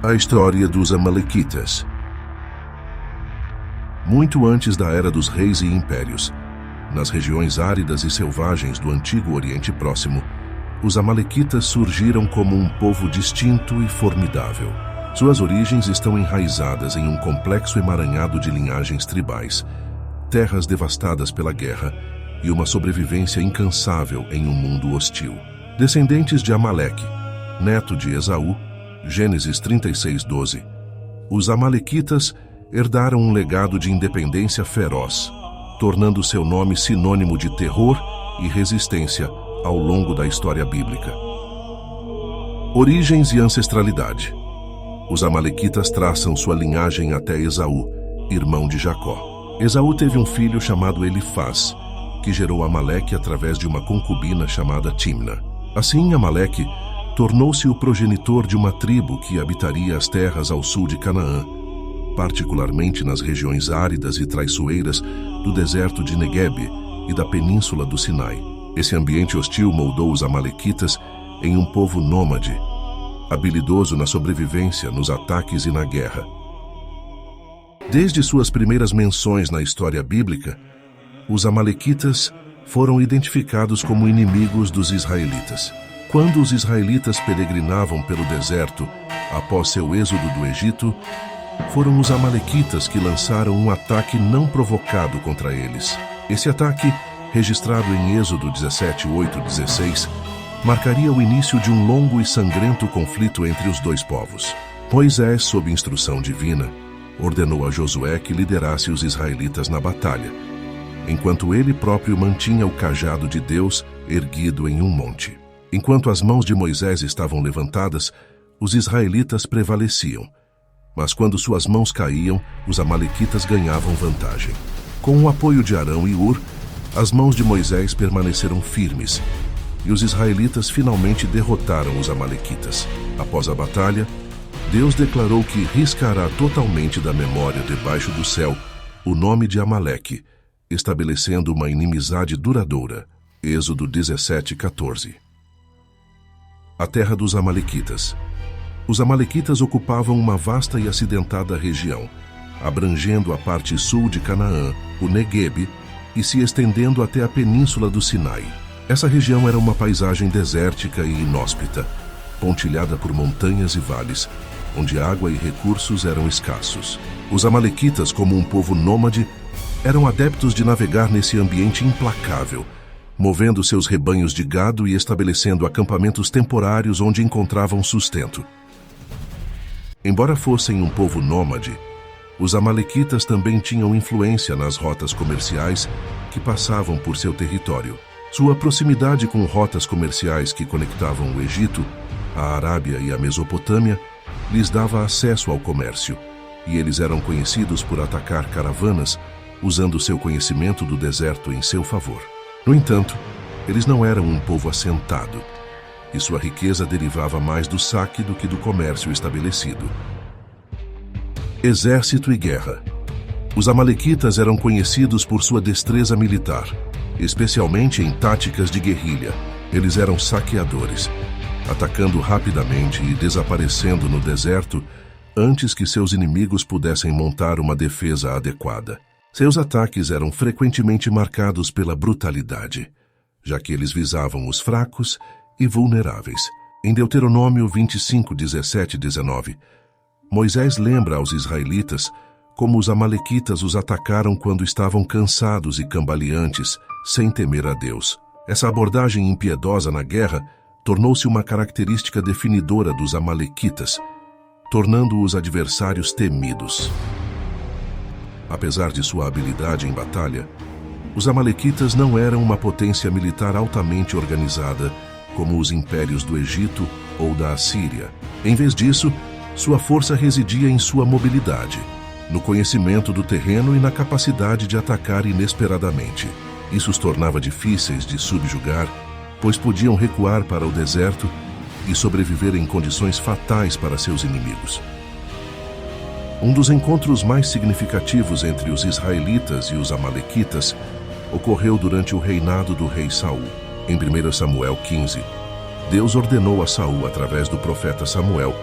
A história dos Amalequitas. Muito antes da era dos reis e impérios, nas regiões áridas e selvagens do antigo Oriente Próximo, os Amalequitas surgiram como um povo distinto e formidável. Suas origens estão enraizadas em um complexo emaranhado de linhagens tribais, terras devastadas pela guerra e uma sobrevivência incansável em um mundo hostil. Descendentes de Amaleque, neto de Esaú, Gênesis 36:12, os Amalequitas herdaram um legado de independência feroz, tornando seu nome sinônimo de terror e resistência ao longo da história bíblica. Origens e ancestralidade. Os Amalequitas traçam sua linhagem até Esaú, irmão de Jacó. Esaú teve um filho chamado Elifaz, que gerou Amaleque através de uma concubina chamada Timna. Assim, Amaleque tornou-se o progenitor de uma tribo que habitaria as terras ao sul de Canaã, particularmente nas regiões áridas e traiçoeiras do deserto de Neguebe e da península do Sinai. Esse ambiente hostil moldou os Amalequitas em um povo nômade, habilidoso na sobrevivência, nos ataques e na guerra. Desde suas primeiras menções na história bíblica, os Amalequitas foram identificados como inimigos dos israelitas. Quando os israelitas peregrinavam pelo deserto após seu êxodo do Egito, foram os Amalequitas que lançaram um ataque não provocado contra eles. Esse ataque, registrado em Êxodo 17:8-16, marcaria o início de um longo e sangrento conflito entre os dois povos. Moisés, sob instrução divina, ordenou a Josué que liderasse os israelitas na batalha, enquanto ele próprio mantinha o cajado de Deus erguido em um monte. Enquanto as mãos de Moisés estavam levantadas, os israelitas prevaleciam, mas quando suas mãos caíam, os Amalequitas ganhavam vantagem. Com o apoio de Arão e Hur, as mãos de Moisés permaneceram firmes, e os israelitas finalmente derrotaram os Amalequitas. Após a batalha, Deus declarou que riscará totalmente da memória debaixo do céu o nome de Amaleque, estabelecendo uma inimizade duradoura. Êxodo 17:14. A terra dos Amalequitas. Os Amalequitas ocupavam uma vasta e acidentada região, abrangendo a parte sul de Canaã, o Neguebe, e se estendendo até a península do Sinai. Essa região era uma paisagem desértica e inóspita, pontilhada por montanhas e vales, onde água e recursos eram escassos. Os Amalequitas, como um povo nômade, eram adeptos de navegar nesse ambiente implacável, movendo seus rebanhos de gado e estabelecendo acampamentos temporários onde encontravam sustento. Embora fossem um povo nômade, os Amalequitas também tinham influência nas rotas comerciais que passavam por seu território. Sua proximidade com rotas comerciais que conectavam o Egito, a Arábia e a Mesopotâmia lhes dava acesso ao comércio, e eles eram conhecidos por atacar caravanas, usando seu conhecimento do deserto em seu favor. No entanto, eles não eram um povo assentado, e sua riqueza derivava mais do saque do que do comércio estabelecido. Exército e guerra. Os Amalequitas eram conhecidos por sua destreza militar, especialmente em táticas de guerrilha. Eles eram saqueadores, atacando rapidamente e desaparecendo no deserto antes que seus inimigos pudessem montar uma defesa adequada. Seus ataques eram frequentemente marcados pela brutalidade, já que eles visavam os fracos e vulneráveis. Em Deuteronômio 25:17-19, Moisés lembra aos israelitas como os Amalequitas os atacaram quando estavam cansados e cambaleantes, sem temer a Deus. Essa abordagem impiedosa na guerra tornou-se uma característica definidora dos Amalequitas, tornando-os adversários temidos. Apesar de sua habilidade em batalha, os Amalequitas não eram uma potência militar altamente organizada como os impérios do Egito ou da Assíria. Em vez disso, sua força residia em sua mobilidade, no conhecimento do terreno e na capacidade de atacar inesperadamente. Isso os tornava difíceis de subjugar, pois podiam recuar para o deserto e sobreviver em condições fatais para seus inimigos. Um dos encontros mais significativos entre os israelitas e os amalequitas ocorreu durante o reinado do rei Saul. Em 1 Samuel 15, Deus ordenou a Saul, através do profeta Samuel,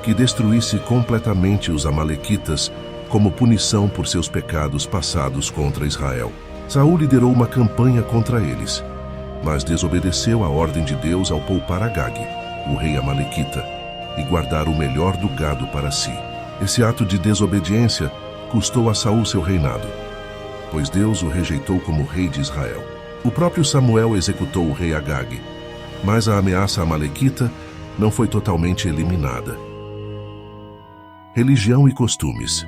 que destruísse completamente os amalequitas como punição por seus pecados passados contra Israel. Saul liderou uma campanha contra eles, mas desobedeceu a ordem de Deus ao poupar Agag, o rei amalequita, e guardar o melhor do gado para si. Esse ato de desobediência custou a Saul seu reinado, pois Deus o rejeitou como rei de Israel. O próprio Samuel executou o rei Agag, mas a ameaça amalequita não foi totalmente eliminada. Religião e costumes.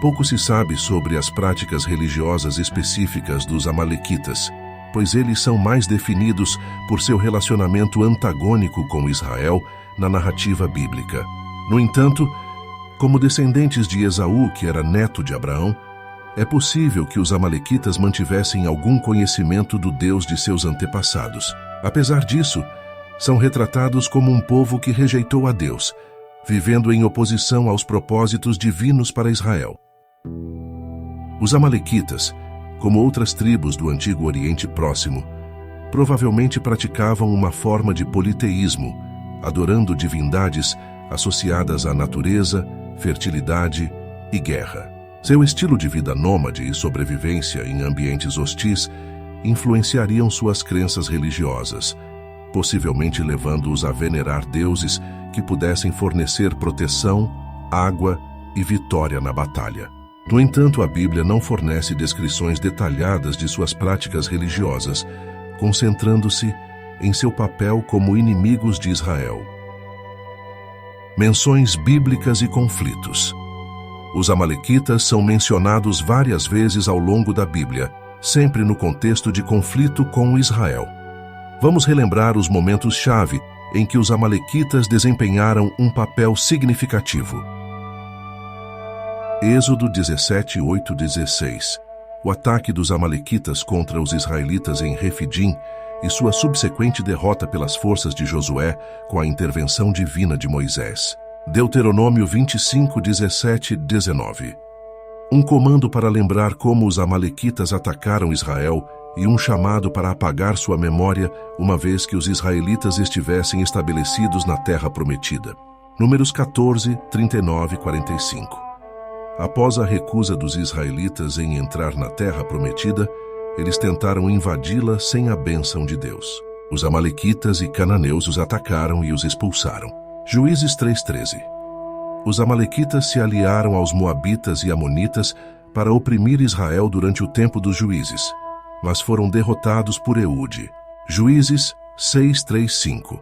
Pouco se sabe sobre as práticas religiosas específicas dos amalequitas, pois eles são mais definidos por seu relacionamento antagônico com Israel na narrativa bíblica. No entanto, como descendentes de Esaú, que era neto de Abraão, é possível que os amalequitas mantivessem algum conhecimento do Deus de seus antepassados. Apesar disso, são retratados como um povo que rejeitou a Deus, vivendo em oposição aos propósitos divinos para Israel. Os amalequitas, como outras tribos do Antigo Oriente Próximo, provavelmente praticavam uma forma de politeísmo, adorando divindades associadas à natureza, fertilidade e guerra. Seu estilo de vida nômade e sobrevivência em ambientes hostis influenciariam suas crenças religiosas, possivelmente levando-os a venerar deuses que pudessem fornecer proteção, água e vitória na batalha. No entanto, a Bíblia não fornece descrições detalhadas de suas práticas religiosas, concentrando-se em seu papel como inimigos de Israel. Menções bíblicas e conflitos. Os amalequitas são mencionados várias vezes ao longo da Bíblia, sempre no contexto de conflito com Israel. Vamos relembrar os momentos-chave em que os amalequitas desempenharam um papel significativo. Êxodo 17, 8-16. O ataque dos amalequitas contra os israelitas em Refidim e sua subsequente derrota pelas forças de Josué com a intervenção divina de Moisés. Deuteronômio 25, 17-19. Um comando para lembrar como os amalequitas atacaram Israel e um chamado para apagar sua memória uma vez que os israelitas estivessem estabelecidos na terra prometida. Números 14, 39-45. Após a recusa dos israelitas em entrar na terra prometida, eles tentaram invadi-la sem a bênção de Deus. Os amalequitas e cananeus os atacaram e os expulsaram. Juízes 3:13. Os amalequitas se aliaram aos moabitas e amonitas para oprimir Israel durante o tempo dos juízes, mas foram derrotados por Eude. Juízes 6:3-5.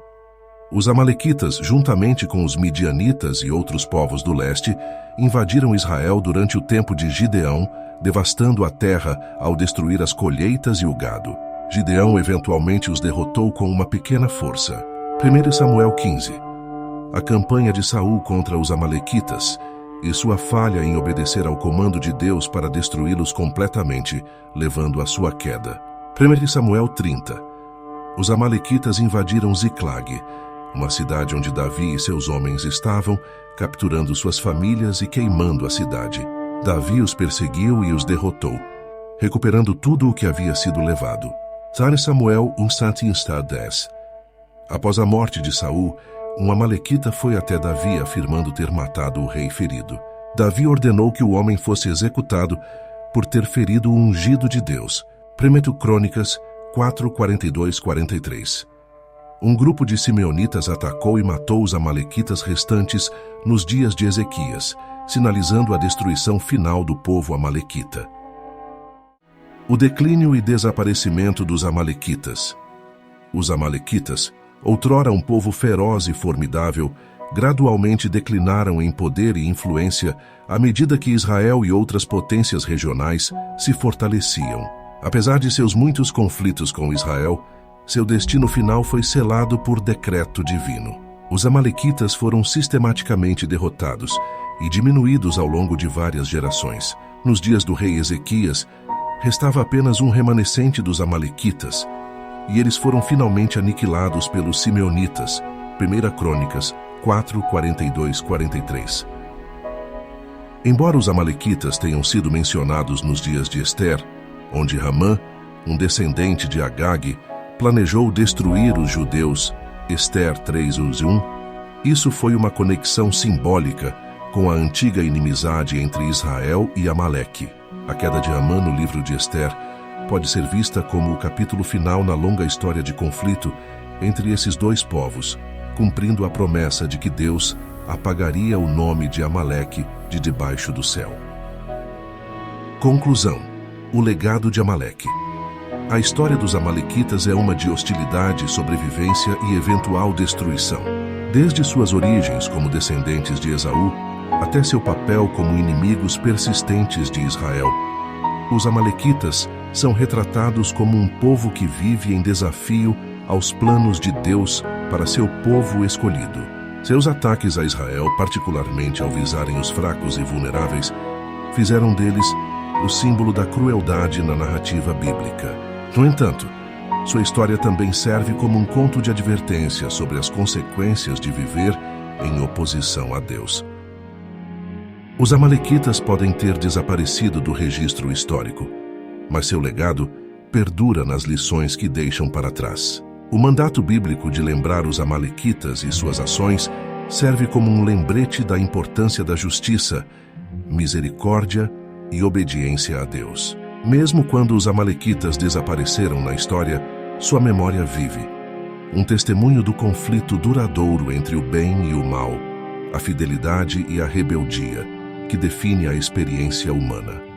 Os amalequitas, juntamente com os midianitas e outros povos do leste, invadiram Israel durante o tempo de Gideão, devastando a terra ao destruir as colheitas e o gado. Gideão eventualmente os derrotou com uma pequena força. 1 Samuel 15. A campanha de Saul contra os amalequitas e sua falha em obedecer ao comando de Deus para destruí-los completamente, levando à sua queda. 1 Samuel 30. Os amalequitas invadiram Ziclag, uma cidade onde Davi e seus homens estavam, capturando suas famílias e queimando a cidade. Davi os perseguiu e os derrotou, recuperando tudo o que havia sido levado. 2 Samuel 1:10. Após a morte de Saul, um amalequita foi até Davi afirmando ter matado o rei ferido. Davi ordenou que o homem fosse executado por ter ferido o ungido de Deus. 1 Crônicas 4:42-43. Um grupo de simeonitas atacou e matou os amalequitas restantes nos dias de Ezequias, sinalizando a destruição final do povo amalequita. O declínio e desaparecimento dos amalequitas. Os amalequitas, outrora um povo feroz e formidável, gradualmente declinaram em poder e influência à medida que Israel e outras potências regionais se fortaleciam. Apesar de seus muitos conflitos com Israel, seu destino final foi selado por decreto divino. Os amalequitas foram sistematicamente derrotados e diminuídos ao longo de várias gerações. Nos dias do rei Ezequias, restava apenas um remanescente dos amalequitas, e eles foram finalmente aniquilados pelos simeonitas. 1 Crônicas 4:42-43. Embora os amalequitas tenham sido mencionados nos dias de Ester, onde Ramã, um descendente de Agag, planejou destruir os judeus, Ester 3:1, Isso foi uma conexão simbólica com a antiga inimizade entre Israel e Amaleque. A queda de Amã no livro de Ester pode ser vista como o capítulo final na longa história de conflito entre esses dois povos, cumprindo a promessa de que Deus apagaria o nome de Amaleque de debaixo do céu. Conclusão: o legado de Amaleque. A história dos amalequitas é uma de hostilidade, sobrevivência e eventual destruição. Desde suas origens como descendentes de Esaú, até seu papel como inimigos persistentes de Israel, os amalequitas são retratados como um povo que vive em desafio aos planos de Deus para seu povo escolhido. Seus ataques a Israel, particularmente ao visarem os fracos e vulneráveis, fizeram deles o símbolo da crueldade na narrativa bíblica. No entanto, sua história também serve como um conto de advertência sobre as consequências de viver em oposição a Deus. Os amalequitas podem ter desaparecido do registro histórico, mas seu legado perdura nas lições que deixam para trás. O mandato bíblico de lembrar os amalequitas e suas ações serve como um lembrete da importância da justiça, misericórdia e obediência a Deus. Mesmo quando os amalequitas desapareceram na história, sua memória vive. Um testemunho do conflito duradouro entre o bem e o mal, a fidelidade e a rebeldia, que define a experiência humana.